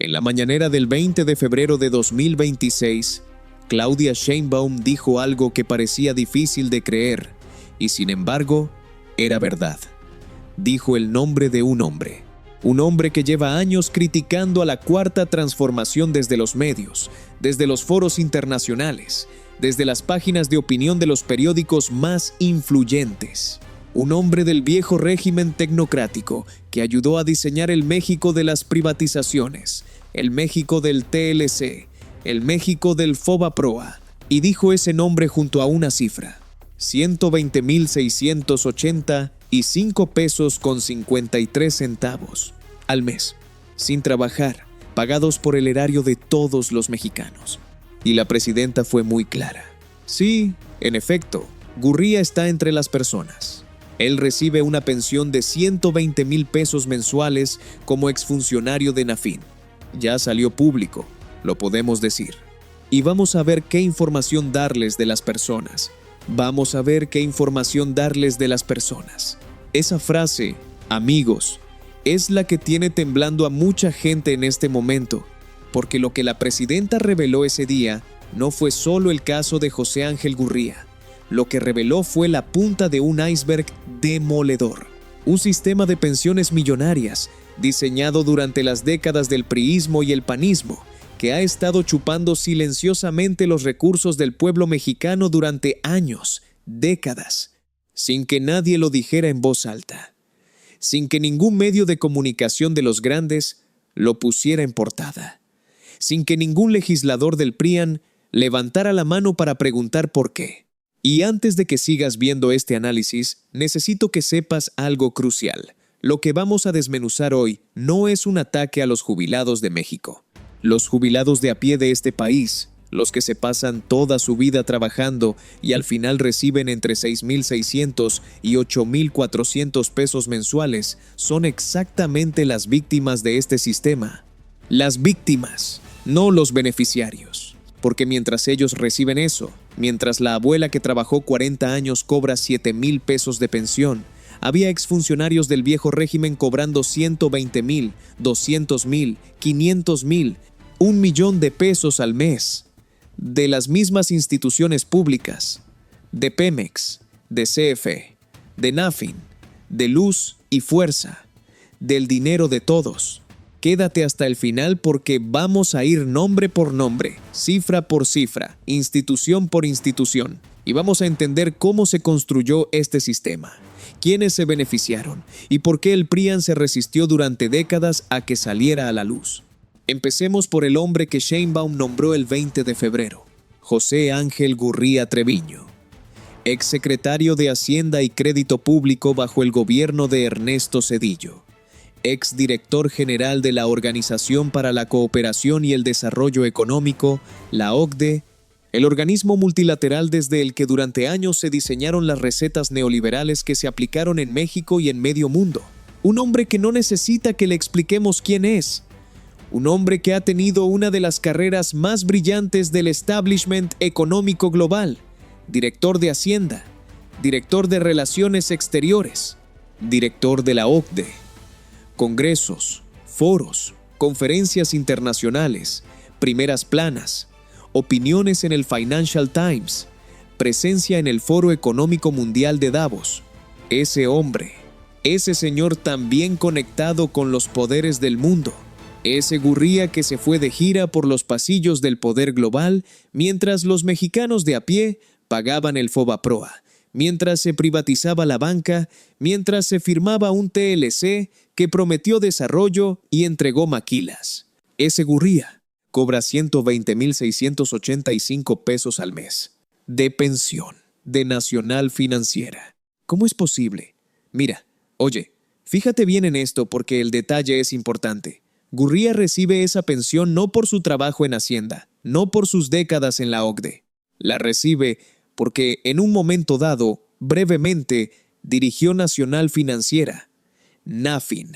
En la mañanera del 20 de febrero de 2026, Claudia Sheinbaum dijo algo que parecía difícil de creer, y sin embargo, era verdad. Dijo el nombre de un hombre que lleva años criticando a la Cuarta Transformación desde los medios, desde los foros internacionales, desde las páginas de opinión de los periódicos más influyentes. Un hombre del viejo régimen tecnocrático que ayudó a diseñar el México de las privatizaciones, el México del TLC, el México del FOBAPROA, y dijo ese nombre junto a una cifra: 120,685 pesos con 53 centavos al mes, sin trabajar, pagados por el erario de todos los mexicanos. Y la presidenta fue muy clara. Sí, en efecto, Gurría está entre las personas. Él recibe una pensión de 120,000 pesos mensuales como exfuncionario de Nafin. Ya salió público, lo podemos decir. Y vamos a ver qué información darles de las personas. Esa frase, amigos, es la que tiene temblando a mucha gente en este momento, porque lo que la presidenta reveló ese día no fue solo el caso de José Ángel Gurría. Lo que reveló fue la punta de un iceberg demoledor. Un sistema de pensiones millonarias, diseñado durante las décadas del priismo y el panismo, que ha estado chupando silenciosamente los recursos del pueblo mexicano durante años, décadas, sin que nadie lo dijera en voz alta, sin que ningún medio de comunicación de los grandes lo pusiera en portada, sin que ningún legislador del PRIAN levantara la mano para preguntar por qué. Y antes de que sigas viendo este análisis, necesito que sepas algo crucial. Lo que vamos a desmenuzar hoy no es un ataque a los jubilados de México. Los jubilados de a pie de este país, los que se pasan toda su vida trabajando y al final reciben entre 6,600 y 8,400 pesos mensuales, son exactamente las víctimas de este sistema. Las víctimas, no los beneficiarios. Porque mientras ellos reciben eso, mientras la abuela que trabajó 40 años cobra 7,000 pesos de pensión, había exfuncionarios del viejo régimen cobrando 120,000, 200,000, 500,000, 1,000,000 de pesos al mes, de las mismas instituciones públicas, de Pemex, de CFE, de Nafin, de Luz y Fuerza, del dinero de todos. Quédate hasta el final porque vamos a ir nombre por nombre, cifra por cifra, institución por institución, y vamos a entender cómo se construyó este sistema, quiénes se beneficiaron y por qué el PRIAN se resistió durante décadas a que saliera a la luz. Empecemos por el hombre que Sheinbaum nombró el 20 de febrero, José Ángel Gurría Treviño, exsecretario de Hacienda y Crédito Público bajo el gobierno de Ernesto Zedillo, exdirector general de la Organización para la Cooperación y el Desarrollo Económico, la OCDE, el organismo multilateral desde el que durante años se diseñaron las recetas neoliberales que se aplicaron en México y en medio mundo. Un hombre que no necesita que le expliquemos quién es. Un hombre que ha tenido una de las carreras más brillantes del establishment económico global, director de Hacienda, director de Relaciones Exteriores, director de la OCDE, congresos, foros, conferencias internacionales, primeras planas, opiniones en el Financial Times, presencia en el Foro Económico Mundial de Davos. Ese hombre, ese señor también conectado con los poderes del mundo, ese Gurría que se fue de gira por los pasillos del poder global mientras los mexicanos de a pie pagaban el FOBAPROA, mientras se privatizaba la banca, mientras se firmaba un TLC que prometió desarrollo y entregó maquilas. Ese Gurría cobra 120,685 pesos al mes de pensión de Nacional Financiera. ¿Cómo es posible? Mira, oye, fíjate bien en esto porque el detalle es importante. Gurría recibe esa pensión no por su trabajo en Hacienda, no por sus décadas en la OCDE. La recibe porque en un momento dado, brevemente, dirigió Nacional Financiera, Nafin,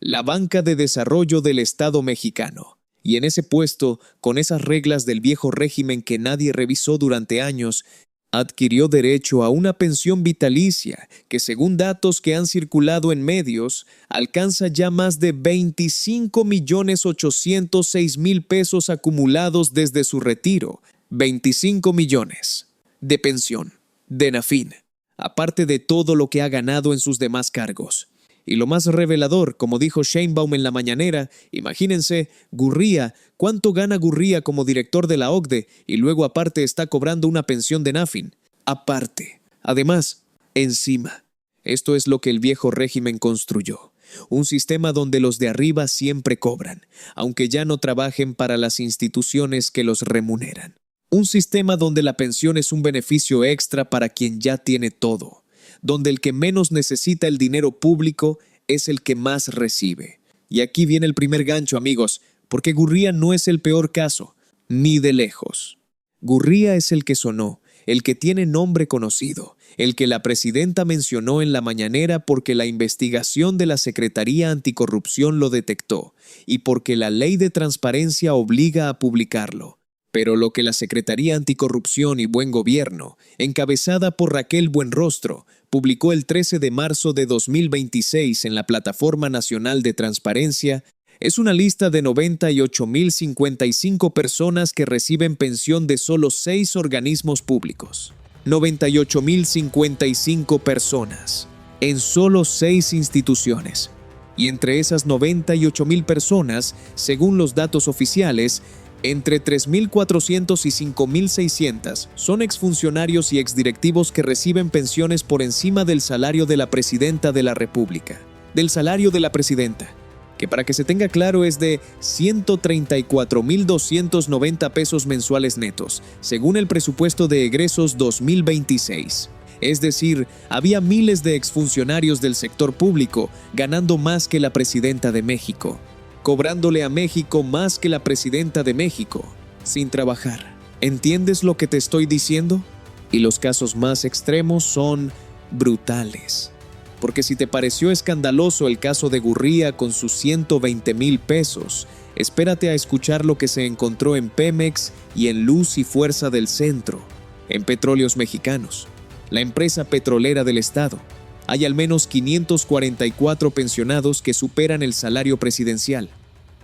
la banca de desarrollo del Estado mexicano. Y en ese puesto, con esas reglas del viejo régimen que nadie revisó durante años, adquirió derecho a una pensión vitalicia que, según datos que han circulado en medios, alcanza ya más de 25.806.000 pesos acumulados desde su retiro. 25 millones de pensión de Nafin, aparte de todo lo que ha ganado en sus demás cargos. Y lo más revelador, como dijo Sheinbaum en la mañanera, imagínense, Gurría, ¿cuánto gana Gurría como director de la OCDE y luego aparte está cobrando una pensión de Nafin? Aparte. Además, encima. Esto es lo que el viejo régimen construyó. Un sistema donde los de arriba siempre cobran, aunque ya no trabajen para las instituciones que los remuneran. Un sistema donde la pensión es un beneficio extra para quien ya tiene todo, donde el que menos necesita el dinero público es el que más recibe. Y aquí viene el primer gancho, amigos, porque Gurría no es el peor caso, ni de lejos. Gurría es el que sonó, el que tiene nombre conocido, el que la presidenta mencionó en la mañanera porque la investigación de la Secretaría Anticorrupción lo detectó y porque la Ley de Transparencia obliga a publicarlo. Pero lo que la Secretaría Anticorrupción y Buen Gobierno, encabezada por Raquel Buenrostro, publicó el 13 de marzo de 2026 en la Plataforma Nacional de Transparencia, es una lista de 98.055 personas que reciben pensión de solo 6 organismos públicos. 98.055 personas, en solo 6 instituciones. Y entre esas 98.000 personas, según los datos oficiales, entre 3.400 y 5.600 son exfuncionarios y exdirectivos que reciben pensiones por encima del salario de la presidenta de la República. Del salario de la presidenta, que para que se tenga claro es de 134.290 pesos mensuales netos, según el presupuesto de egresos 2026. Es decir, había miles de exfuncionarios del sector público ganando más que la presidenta de México, cobrándole a México más que la presidenta de México, sin trabajar. ¿Entiendes lo que te estoy diciendo? Y los casos más extremos son brutales. Porque si te pareció escandaloso el caso de Gurría con sus 120,000 pesos, espérate a escuchar lo que se encontró en Pemex y en Luz y Fuerza del Centro, en Petróleos Mexicanos, la empresa petrolera del Estado. Hay al menos 544 pensionados que superan el salario presidencial.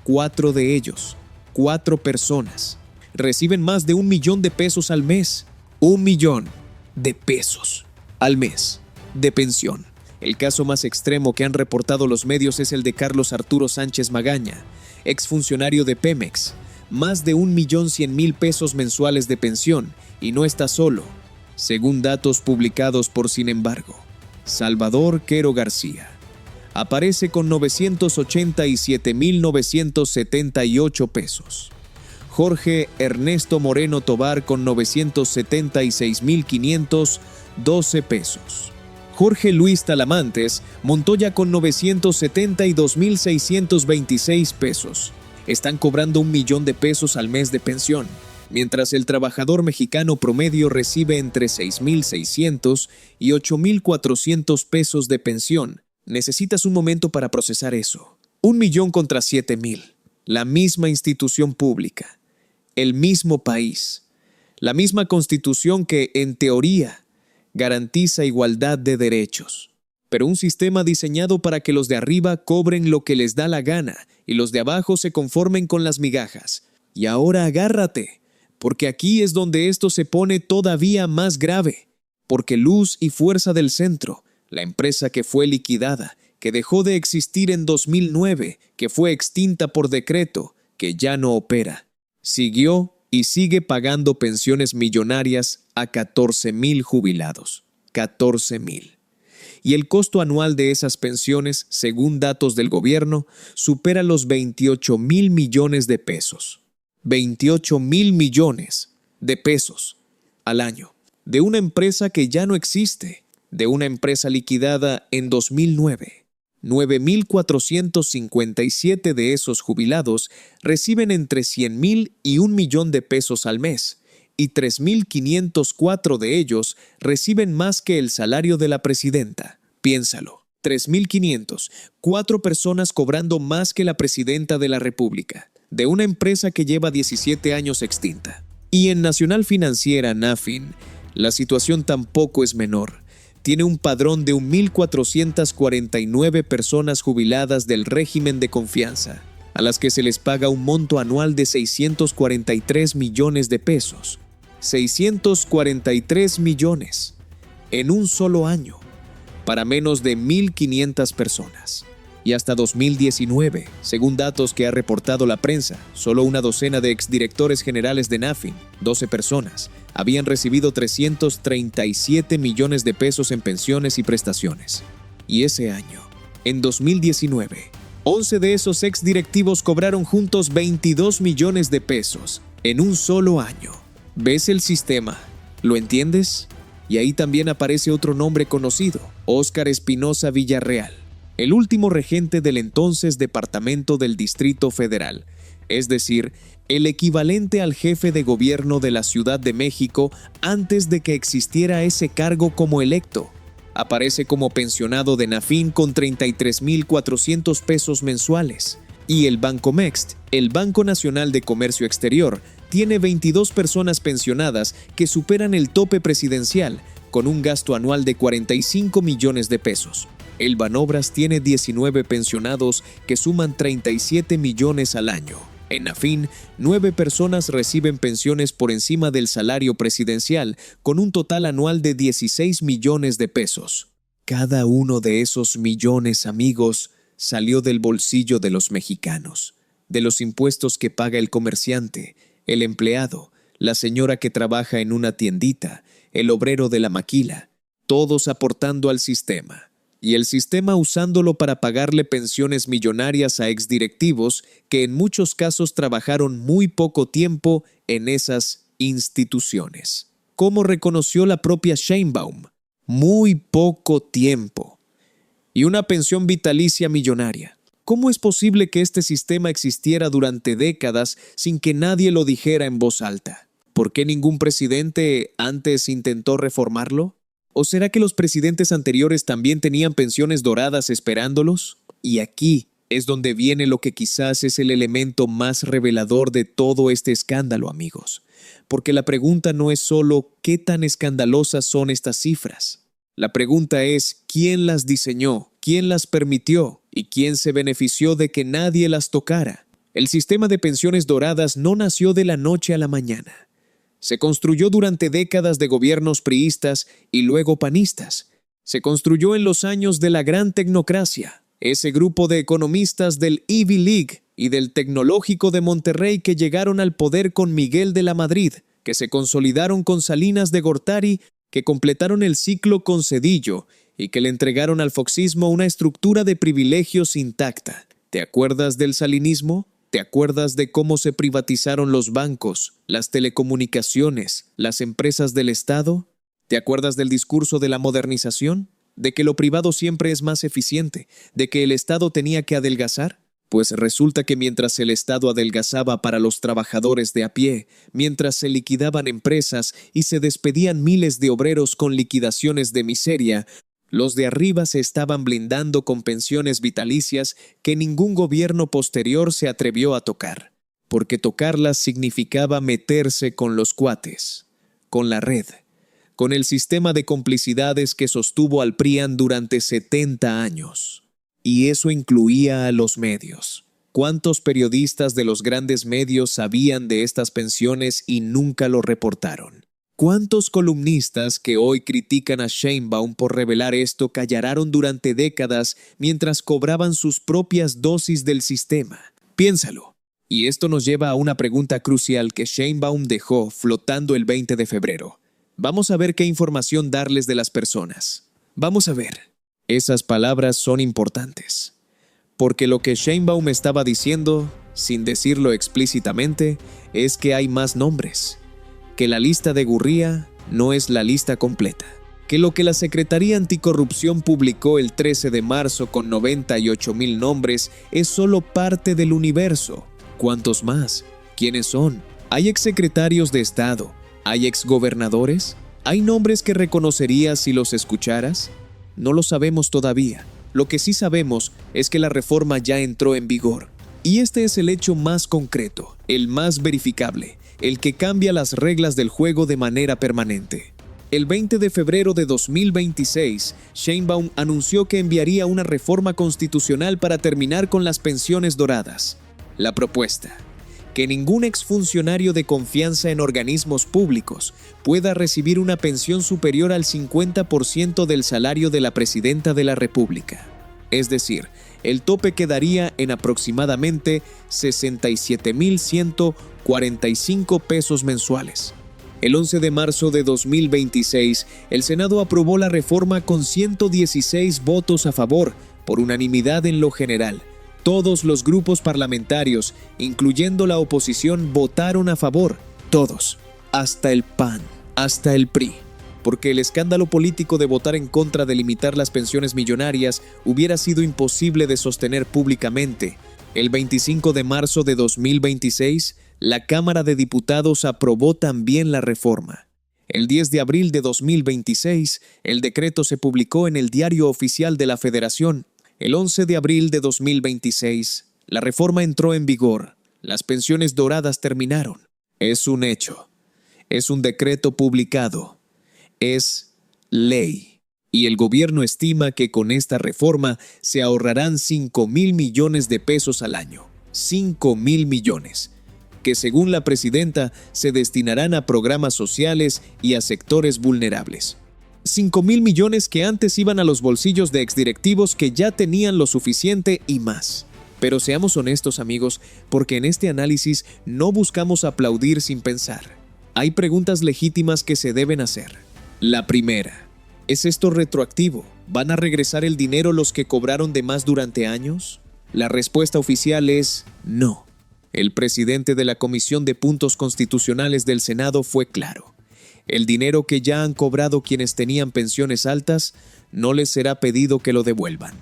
4 de ellos, 4 personas, reciben más de 1 millón de pesos al mes. 1 millón de pesos al mes de pensión. El caso más extremo que han reportado los medios es el de Carlos Arturo Sánchez Magaña, exfuncionario de Pemex. Más de 1.100.000 pesos mensuales de pensión, y no está solo, según datos publicados por Sin Embargo. Salvador Quero García aparece con 987.978 pesos. Jorge Ernesto Moreno Tobar con 976.512 pesos. Jorge Luis Talamantes Montoya con 972.626 pesos. Están cobrando 1 millón de pesos al mes de pensión, mientras el trabajador mexicano promedio recibe entre 6.600 y 8.400 pesos de pensión. Necesitas un momento para procesar eso. 1 millón contra 7.000. La misma institución pública, el mismo país, la misma constitución que, en teoría, garantiza igualdad de derechos. Pero un sistema diseñado para que los de arriba cobren lo que les da la gana y los de abajo se conformen con las migajas. Y ahora agárrate, porque aquí es donde esto se pone todavía más grave. Porque Luz y Fuerza del Centro, la empresa que fue liquidada, que dejó de existir en 2009, que fue extinta por decreto, que ya no opera, siguió y sigue pagando pensiones millonarias a 14,000 jubilados. 14,000. Y el costo anual de esas pensiones, según datos del gobierno, supera los 28,000 millones de pesos. 28,000 millones de pesos al año. De una empresa que ya no existe, de una empresa liquidada en 2009. 9,457 de esos jubilados reciben entre 100,000 y 1 millón de pesos al mes, y 3,504 de ellos reciben más que el salario de la presidenta. Piénsalo, 3,500, 4 personas cobrando más que la presidenta de la República, de una empresa que lleva 17 años extinta. Y en Nacional Financiera, Nafin, La situación tampoco es menor. Tiene un padrón de 1.449 personas jubiladas del régimen de confianza, a las que se les paga un monto anual de 643 millones de pesos. 643 millones en un solo año, para menos de 1.500 personas. Y hasta 2019, según datos que ha reportado la prensa, solo una docena de exdirectores generales de Nafin, 12 personas, habían recibido 337 millones de pesos en pensiones y prestaciones. Y ese año, en 2019, 11 de esos exdirectivos cobraron juntos 22 millones de pesos en un solo año. ¿Ves el sistema? ¿Lo entiendes? Y ahí también aparece otro nombre conocido, Óscar Espinosa Villarreal, el último regente del entonces Departamento del Distrito Federal, es decir, el equivalente al jefe de gobierno de la Ciudad de México antes de que existiera ese cargo como electo. Aparece como pensionado de Nafin con 33,400 pesos mensuales. Y el Bancomext, el Banco Nacional de Comercio Exterior, tiene 22 personas pensionadas que superan el tope presidencial con un gasto anual de 45 millones de pesos. El Banobras tiene 19 pensionados que suman 37 millones al año. En Nafin, 9 personas reciben pensiones por encima del salario presidencial con un total anual de 16 millones de pesos. Cada uno de esos millones, amigos, salió del bolsillo de los mexicanos, de los impuestos que paga el comerciante, el empleado, la señora que trabaja en una tiendita, el obrero de la maquila, todos aportando al sistema. Y el sistema usándolo para pagarle pensiones millonarias a exdirectivos que en muchos casos trabajaron muy poco tiempo en esas instituciones. ¿Cómo reconoció la propia Sheinbaum? Muy poco tiempo. Y una pensión vitalicia millonaria. ¿Cómo es posible que este sistema existiera durante décadas sin que nadie lo dijera en voz alta? ¿Por qué ningún presidente antes intentó reformarlo? ¿O será que los presidentes anteriores también tenían pensiones doradas esperándolos? Y aquí es donde viene lo que quizás es el elemento más revelador de todo este escándalo, amigos. Porque la pregunta no es solo ¿qué tan escandalosas son estas cifras? La pregunta es ¿quién las diseñó? ¿Quién las permitió? ¿Y quién se benefició de que nadie las tocara? El sistema de pensiones doradas no nació de la noche a la mañana. Se construyó durante décadas de gobiernos priistas y luego panistas. Se construyó en los años de la gran tecnocracia, ese grupo de economistas del Ivy League y del Tecnológico de Monterrey que llegaron al poder con Miguel de la Madrid, que se consolidaron con Salinas de Gortari, que completaron el ciclo con Zedillo y que le entregaron al foxismo una estructura de privilegios intacta. ¿Te acuerdas del salinismo? ¿Te acuerdas de cómo se privatizaron los bancos, las telecomunicaciones, las empresas del Estado? ¿Te acuerdas del discurso de la modernización? ¿De que lo privado siempre es más eficiente? ¿De que el Estado tenía que adelgazar? Pues resulta que mientras el Estado adelgazaba para los trabajadores de a pie, mientras se liquidaban empresas y se despedían miles de obreros con liquidaciones de miseria, los de arriba se estaban blindando con pensiones vitalicias que ningún gobierno posterior se atrevió a tocar, porque tocarlas significaba meterse con los cuates, con la red, con el sistema de complicidades que sostuvo al PRIAN durante 70 años. Y eso incluía a los medios. ¿Cuántos periodistas de los grandes medios sabían de estas pensiones y nunca lo reportaron? ¿Cuántos columnistas que hoy critican a Sheinbaum por revelar esto callaron durante décadas mientras cobraban sus propias dosis del sistema? Piénsalo. Y esto nos lleva a una pregunta crucial que Sheinbaum dejó flotando el 20 de febrero. Vamos a ver qué información darles de las personas. Vamos a ver. Esas palabras son importantes. Porque lo que Sheinbaum estaba diciendo, sin decirlo explícitamente, es que hay más nombres. Que la lista de Gurría no es la lista completa. Que lo que la Secretaría Anticorrupción publicó el 13 de marzo con 98,000 nombres es solo parte del universo. ¿Cuántos más? ¿Quiénes son? ¿Hay exsecretarios de Estado? ¿Hay exgobernadores? ¿Hay nombres que reconocerías si los escucharas? No lo sabemos todavía. Lo que sí sabemos es que la reforma ya entró en vigor. Y este es el hecho más concreto, el más verificable, el que cambia las reglas del juego de manera permanente. El 20 de febrero de 2026, Sheinbaum anunció que enviaría una reforma constitucional para terminar con las pensiones doradas. La propuesta: que ningún exfuncionario de confianza en organismos públicos pueda recibir una pensión superior al 50% del salario de la Presidenta de la República. Es decir, el tope quedaría en aproximadamente 67,145 pesos mensuales. El 11 de marzo de 2026, el Senado aprobó la reforma con 116 votos a favor, por unanimidad en lo general. Todos los grupos parlamentarios, incluyendo la oposición, votaron a favor. Todos. Hasta el PAN, hasta el PRI. Porque el escándalo político de votar en contra de limitar las pensiones millonarias hubiera sido imposible de sostener públicamente. El 25 de marzo de 2026, la Cámara de Diputados aprobó también la reforma. El 10 de abril de 2026, el decreto se publicó en el Diario Oficial de la Federación. El 11 de abril de 2026, la reforma entró en vigor. Las pensiones doradas terminaron. Es un hecho. Es un decreto publicado. Es ley. Y el gobierno estima que con esta reforma se ahorrarán 5,000 millones de pesos al año. 5,000 millones. Que según la presidenta se destinarán a programas sociales y a sectores vulnerables. 5,000 millones que antes iban a los bolsillos de exdirectivos que ya tenían lo suficiente y más. Pero seamos honestos, amigos, porque en este análisis no buscamos aplaudir sin pensar. Hay preguntas legítimas que se deben hacer. La primera: ¿es esto retroactivo? ¿Van a regresar el dinero los que cobraron de más durante años? La respuesta oficial es no. El presidente de la Comisión de Puntos Constitucionales del Senado fue claro. El dinero que ya han cobrado quienes tenían pensiones altas no les será pedido que lo devuelvan.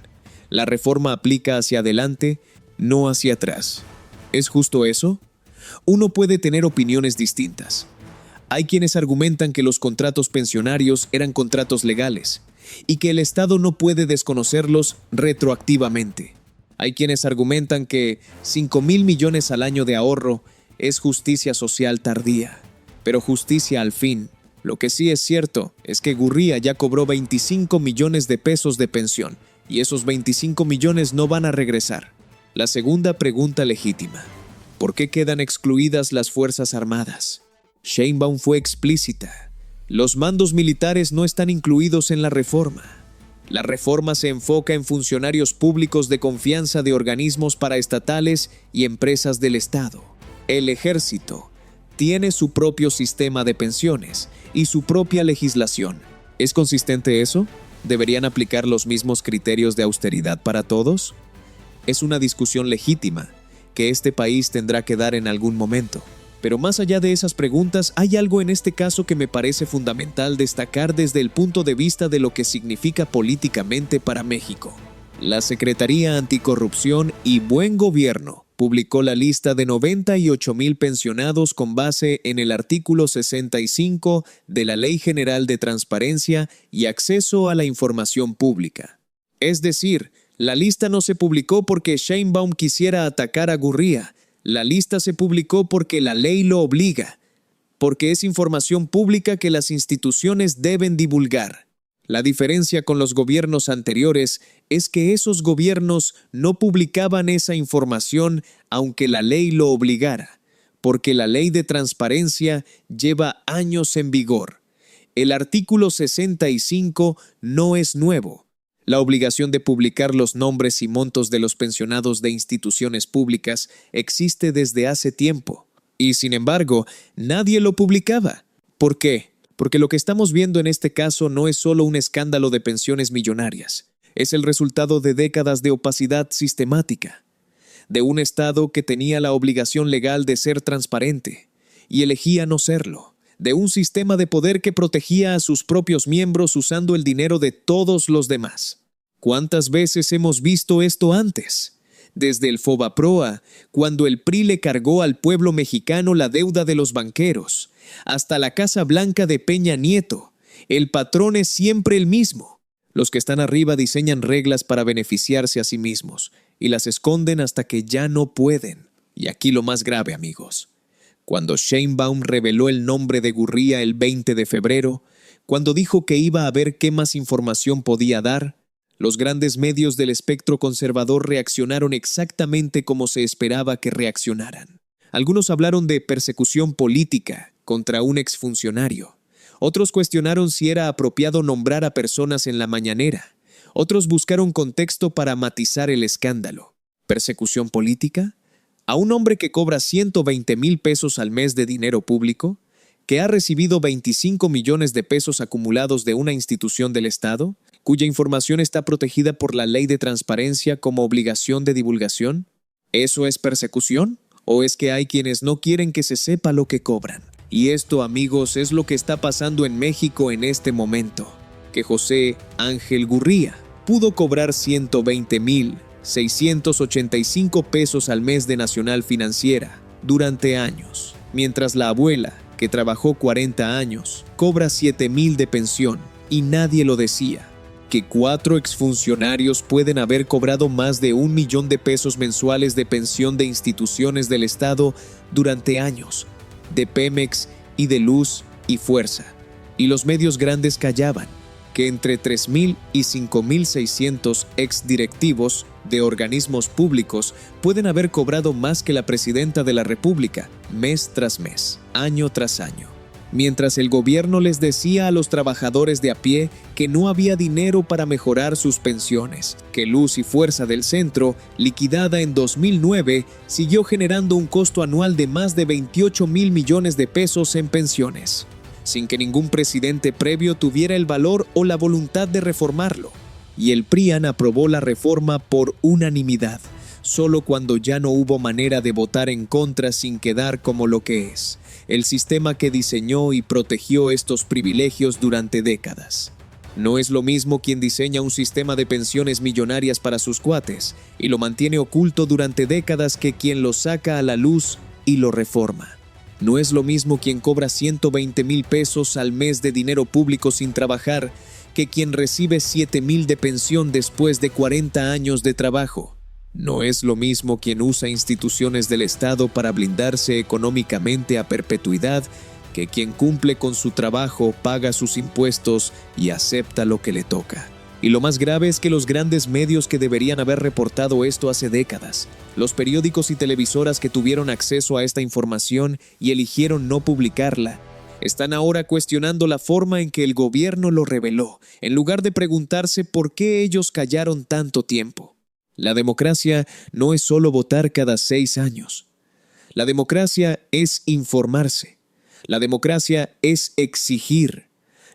La reforma aplica hacia adelante, no hacia atrás. ¿Es justo eso? Uno puede tener opiniones distintas. Hay quienes argumentan que los contratos pensionarios eran contratos legales y que el Estado no puede desconocerlos retroactivamente. Hay quienes argumentan que 5,000 millones al año de ahorro es justicia social tardía, pero justicia al fin. Lo que sí es cierto es que Gurría ya cobró 25 millones de pesos de pensión y esos 25 millones no van a regresar. La segunda pregunta legítima: ¿por qué quedan excluidas las Fuerzas Armadas? Sheinbaum fue explícita. Los mandos militares no están incluidos en la reforma. La reforma se enfoca en funcionarios públicos de confianza de organismos paraestatales y empresas del Estado. El Ejército tiene su propio sistema de pensiones y su propia legislación. ¿Es consistente eso? ¿Deberían aplicar los mismos criterios de austeridad para todos? Es una discusión legítima que este país tendrá que dar en algún momento. Pero más allá de esas preguntas, hay algo en este caso que me parece fundamental destacar desde el punto de vista de lo que significa políticamente para México. La Secretaría Anticorrupción y Buen Gobierno publicó la lista de 98,000 pensionados con base en el artículo 65 de la Ley General de Transparencia y Acceso a la Información Pública. Es decir, la lista no se publicó porque Sheinbaum quisiera atacar a Gurría. La lista se publicó porque la ley lo obliga, porque es información pública que las instituciones deben divulgar. La diferencia con los gobiernos anteriores es que esos gobiernos no publicaban esa información aunque la ley lo obligara, porque la ley de transparencia lleva años en vigor. El artículo 65 no es nuevo. La obligación de publicar los nombres y montos de los pensionados de instituciones públicas existe desde hace tiempo. Y sin embargo, nadie lo publicaba. ¿Por qué? Porque lo que estamos viendo en este caso no es solo un escándalo de pensiones millonarias. Es el resultado de décadas de opacidad sistemática. De un Estado que tenía la obligación legal de ser transparente y elegía no serlo. De un sistema de poder que protegía a sus propios miembros usando el dinero de todos los demás. ¿Cuántas veces hemos visto esto antes? Desde el Fobaproa, cuando el PRI le cargó al pueblo mexicano la deuda de los banqueros, hasta la Casa Blanca de Peña Nieto. El patrón es siempre el mismo. Los que están arriba diseñan reglas para beneficiarse a sí mismos y las esconden hasta que ya no pueden. Y aquí lo más grave, amigos. Cuando Sheinbaum reveló el nombre de Gurría el 20 de febrero, Cuando dijo que iba a ver qué más información podía dar, los grandes medios del espectro conservador reaccionaron exactamente como se esperaba que reaccionaran. Algunos hablaron de persecución política contra un exfuncionario. Otros cuestionaron si era apropiado nombrar a personas en la mañanera. Otros buscaron contexto para matizar el escándalo. ¿Persecución política? ¿A un hombre que cobra 120,000 pesos al mes de dinero público? ¿Que ha recibido 25 millones de pesos acumulados de una institución del Estado? ¿Cuya información está protegida por la Ley de Transparencia como obligación de divulgación? ¿Eso es persecución? ¿O es que hay quienes no quieren que se sepa lo que cobran? Y esto, amigos, es lo que está pasando en México en este momento. Que José Ángel Gurría pudo cobrar 120,685 pesos al mes de Nacional Financiera durante años, mientras la abuela, que trabajó 40 años, cobra 7,000 de pensión, y nadie lo decía. Que 4 exfuncionarios pueden haber cobrado más de 1 millón de pesos mensuales de pensión de instituciones del Estado durante años, de Pemex y de Luz y Fuerza, y los medios grandes callaban. Que entre 3,000 y 5,600 exdirectivos de organismos públicos pueden haber cobrado más que la presidenta de la República, mes tras mes, año tras año. Mientras el gobierno les decía a los trabajadores de a pie que no había dinero para mejorar sus pensiones, que Luz y Fuerza del Centro, liquidada en 2009, siguió generando un costo anual de más de 28,000 millones de pesos en pensiones, sin que ningún presidente previo tuviera el valor o la voluntad de reformarlo. Y el PRIAN aprobó la reforma por unanimidad, solo cuando ya no hubo manera de votar en contra sin quedar como lo que es, el sistema que diseñó y protegió estos privilegios durante décadas. No es lo mismo quien diseña un sistema de pensiones millonarias para sus cuates y lo mantiene oculto durante décadas que quien lo saca a la luz y lo reforma. No es lo mismo quien cobra 120,000 pesos al mes de dinero público sin trabajar que quien recibe 7,000 de pensión después de 40 años de trabajo. No es lo mismo quien usa instituciones del Estado para blindarse económicamente a perpetuidad que quien cumple con su trabajo, paga sus impuestos y acepta lo que le toca. Y lo más grave es que los grandes medios que deberían haber reportado esto hace décadas, los periódicos y televisoras que tuvieron acceso a esta información y eligieron no publicarla, están ahora cuestionando la forma en que el gobierno lo reveló, en lugar de preguntarse por qué ellos callaron tanto tiempo. La democracia no es solo votar cada 6 años. La democracia es informarse. La democracia es exigir.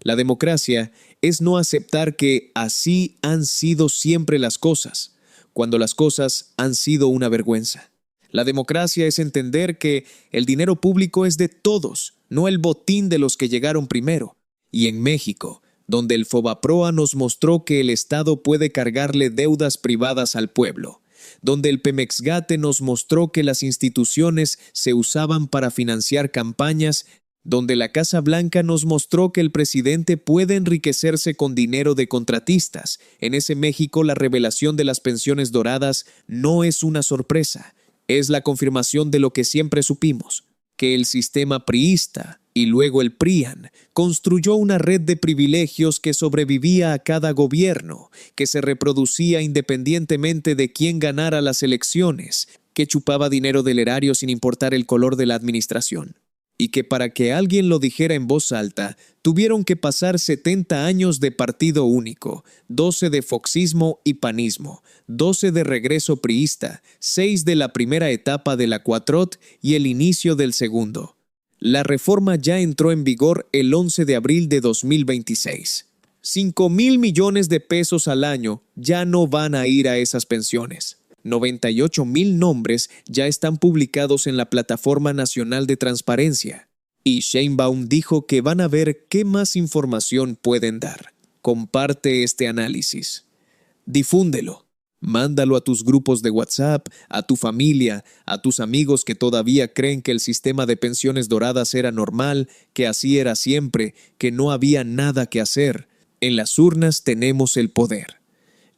La democracia es no aceptar que así han sido siempre las cosas, cuando las cosas han sido una vergüenza. La democracia es entender que el dinero público es de todos, no el botín de los que llegaron primero. Y en México, donde el Fobaproa nos mostró que el Estado puede cargarle deudas privadas al pueblo, donde el Pemexgate nos mostró que las instituciones se usaban para financiar campañas, donde la Casa Blanca nos mostró que el presidente puede enriquecerse con dinero de contratistas. En ese México, la revelación de las pensiones doradas no es una sorpresa, es la confirmación de lo que siempre supimos, que el sistema priista y luego el PRIAN construyó una red de privilegios que sobrevivía a cada gobierno, que se reproducía independientemente de quién ganara las elecciones, que chupaba dinero del erario sin importar el color de la administración. Y que para que alguien lo dijera en voz alta, tuvieron que pasar 70 años de partido único, 12 de foxismo y panismo, 12 de regreso priista, 6 de la primera etapa de la Cuatrot y el inicio del segundo. La reforma ya entró en vigor el 11 de abril de 2026. 5,000 millones de pesos al año ya no van a ir a esas pensiones. 98,000 nombres ya están publicados en la Plataforma Nacional de Transparencia. Y Sheinbaum dijo que van a ver qué más información pueden dar. Comparte este análisis. Difúndelo. Mándalo a tus grupos de WhatsApp, a tu familia, a tus amigos que todavía creen que el sistema de pensiones doradas era normal, que así era siempre, que no había nada que hacer. En las urnas tenemos el poder.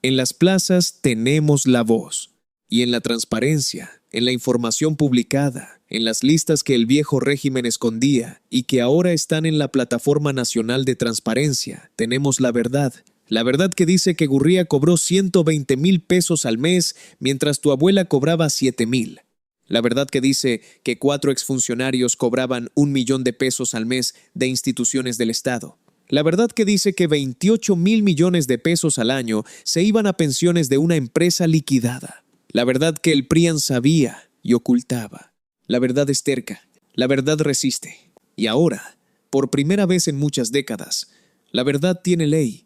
En las plazas tenemos la voz. Y en la transparencia en la información publicada, en las listas que el viejo régimen escondía y que ahora están en la Plataforma Nacional de Transparencia, tenemos la verdad. La verdad que dice que Gurría cobró 120,000 pesos al mes mientras tu abuela cobraba 7,000. La verdad que dice que 4 exfuncionarios cobraban 1 millón de pesos al mes de instituciones del Estado. La verdad que dice que 28,000 millones de pesos al año se iban a pensiones de una empresa liquidada. La verdad que el PRIAN sabía y ocultaba. La verdad es terca. La verdad resiste. Y ahora, por primera vez en muchas décadas, la verdad tiene ley.